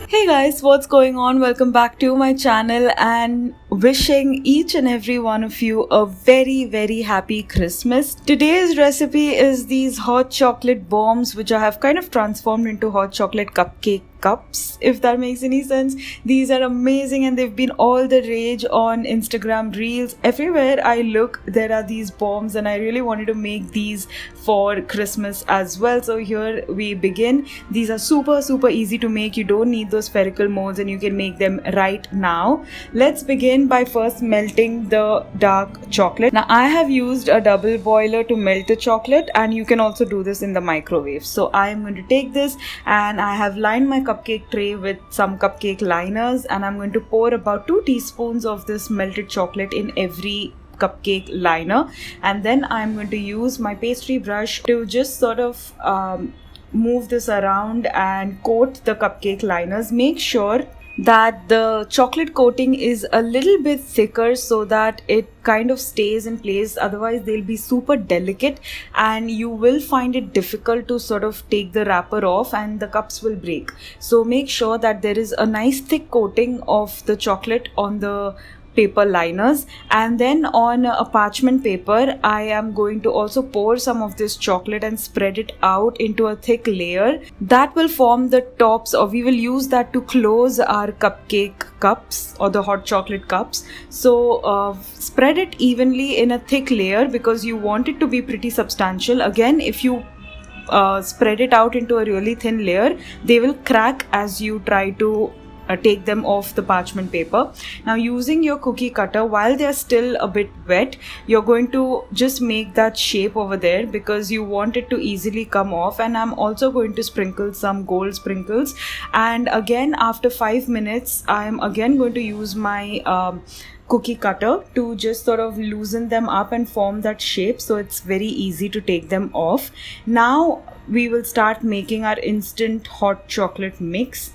Hey guys, what's going on? Welcome back to my channel and wishing each and every one of you a very happy Christmas. Today's recipe is these hot chocolate bombs which I have kind of transformed into hot chocolate cupcake cups, if that makes any sense. These are amazing and they've been all the rage on Instagram reels. Everywhere I look there are these bombs and I really wanted to make these for Christmas as well. So here we begin. These are super easy to make. You don't need those spherical molds and you can make them right now. Let's begin by first melting the dark chocolate. Now I have used a double boiler to melt the chocolate and you can also do this in the microwave. So I am going to take this and I have lined my cupcake tray with some cupcake liners and I'm going to pour about 2 teaspoons of this melted chocolate in every cupcake liner, and then I'm going to use my pastry brush to just sort of move this around and coat the cupcake liners. Make sure that the chocolate coating is a little bit thicker so that it kind of stays in place, otherwise they'll be super delicate and you will find it difficult to sort of take the wrapper off and the cups will break. So make sure that there is a nice thick coating of the chocolate on the paper liners, and then on a parchment paper I am going to also pour some of this chocolate and spread it out into a thick layer that will form the tops, or we will use that to close our cupcake cups or the hot chocolate cups. So spread it evenly in a thick layer because you want it to be pretty substantial. Again, if you spread it out into a really thin layer, they will crack as you try to take them off the parchment paper. Now using your cookie cutter, while they are still a bit wet, you're going to just make that shape over there because you want it to easily come off. And I'm also going to sprinkle some gold sprinkles, and again after 5 minutes I'm again going to use my cookie cutter to just sort of loosen them up and form that shape so it's very easy to take them off. Now we will start making our instant hot chocolate mix.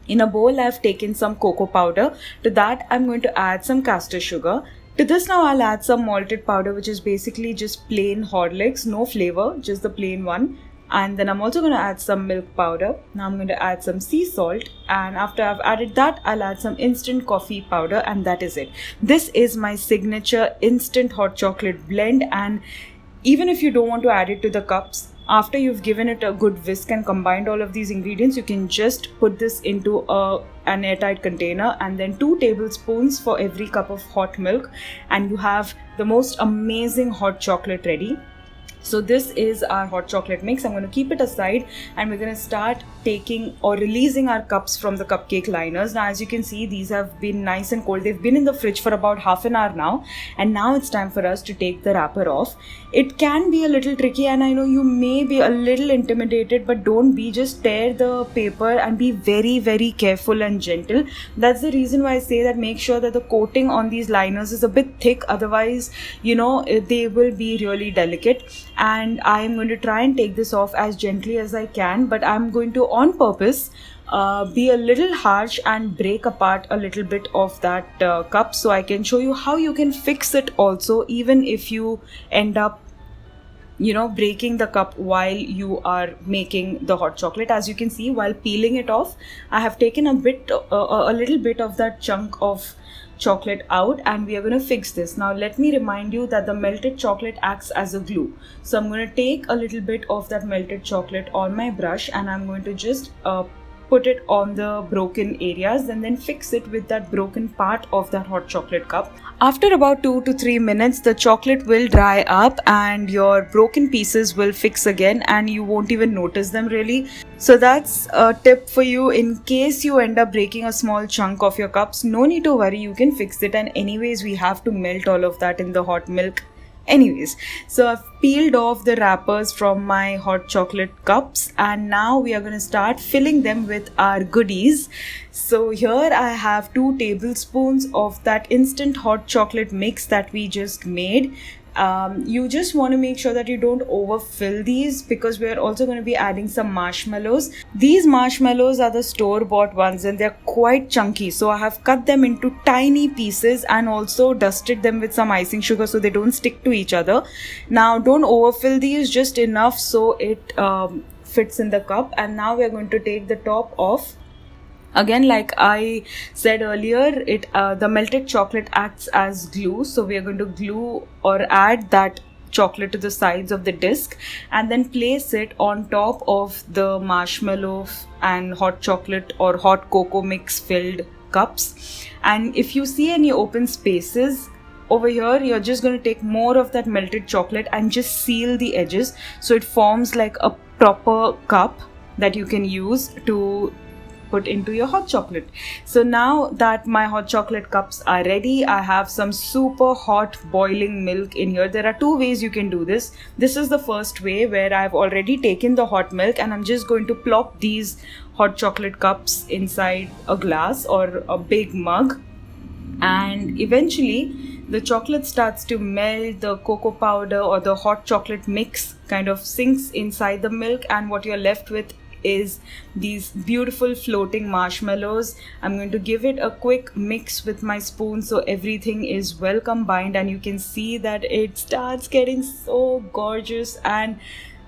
In a bowl, I've taken some cocoa powder. To that, I'm going to add some castor sugar. To this now, I'll add some malted powder, which is basically just plain Horlicks, no flavor, just the plain one. And then I'm also going to add some milk powder. Now I'm going to add some sea salt. And after I've added that, I'll add some instant coffee powder, and that is it. This is my signature instant hot chocolate blend. And even if you don't want to add it to the cups, after you've given it a good whisk and combined all of these ingredients, you can just put this into an airtight container and then 2 tablespoons for every cup of hot milk, and you have the most amazing hot chocolate ready. So this is our hot chocolate mix. I'm going to keep it aside and we're going to start taking or releasing our cups from the cupcake liners. Now as you can see, these have been nice and cold. They've been in the fridge for about half an hour now, and now it's time for us to take the wrapper off. It can be a little tricky and I know you may be a little intimidated, but don't be. Just tear the paper and be very careful and gentle. That's the reason why I say that make sure that the coating on these liners is a bit thick, otherwise they will be really delicate. And I am going to try and take this off as gently as I can, but I'm going to on purpose be a little harsh and break apart a little bit of that cup so I can show you how you can fix it also, even if you end up breaking the cup while you are making the hot chocolate. As you can see, while peeling it off, I have taken a little bit of that chunk of chocolate out, and we are going to fix this. Now let me remind you that the melted chocolate acts as a glue. So I'm going to take a little bit of that melted chocolate on my brush and I'm going to just put it on the broken areas and then fix it with that broken part of that hot chocolate cup. After about 2 to 3 minutes, the chocolate will dry up and your broken pieces will fix again and you won't even notice them really. So that's a tip for you in case you end up breaking a small chunk of your cups. No need to worry, you can fix it, and anyways we have to melt all of that in the hot milk anyways. So I've peeled off the wrappers from my hot chocolate cups and now we are going to start filling them with our goodies. So here I have 2 tablespoons of that instant hot chocolate mix that we just made. You just want to make sure that you don't overfill these because we are also going to be adding some marshmallows. These marshmallows are the store-bought ones and they're quite chunky, so I have cut them into tiny pieces and also dusted them with some icing sugar so they don't stick to each other. Now don't overfill these, just enough so it fits in the cup. And now we are going to take the top off Again, like I said earlier, the melted chocolate acts as glue. So we are going to glue or add that chocolate to the sides of the disc and then place it on top of the marshmallow and hot chocolate or hot cocoa mix filled cups. And if you see any open spaces over here, you're just going to take more of that melted chocolate and just seal the edges so it forms like a proper cup that you can use to put into your hot chocolate. So now that my hot chocolate cups are ready, I have some super hot boiling milk in here. There are two ways you can do this. This is the first way, where I've already taken the hot milk and I'm just going to plop these hot chocolate cups inside a glass or a big mug, and eventually the chocolate starts to melt, the cocoa powder or the hot chocolate mix kind of sinks inside the milk, and what you're left with is these beautiful floating marshmallows. I'm going to give it a quick mix with my spoon so everything is well combined, and you can see that it starts getting so gorgeous and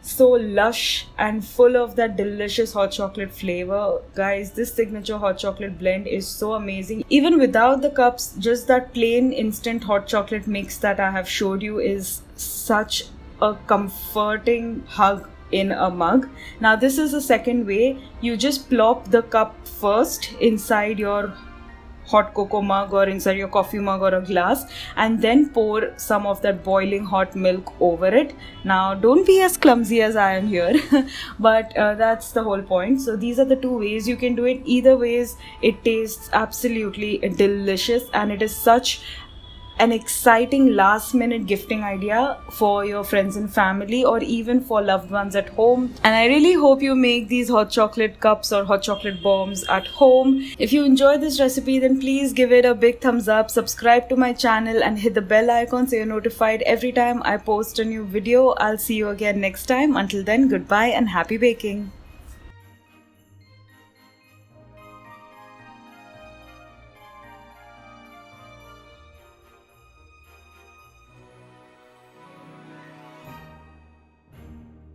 so lush and full of that delicious hot chocolate flavor. Guys, this signature hot chocolate blend is so amazing. Even without the cups, just that plain instant hot chocolate mix that I have showed you is such a comforting hug in a mug. Now this is the second way. You just plop the cup first inside your hot cocoa mug or inside your coffee mug or a glass, and then pour some of that boiling hot milk over it. Now don't be as clumsy as I am here but that's the whole point. So these are the two ways you can do it. Either ways, it tastes absolutely delicious, and it is such an exciting last minute gifting idea for your friends and family, or even for loved ones at home. And I really hope you make these hot chocolate cups or hot chocolate bombs at home. If you enjoyed this recipe, then please give it a big thumbs up, subscribe to my channel and hit the bell icon so you're notified every time I post a new video. I'll see you again next time. Until then, goodbye and happy baking.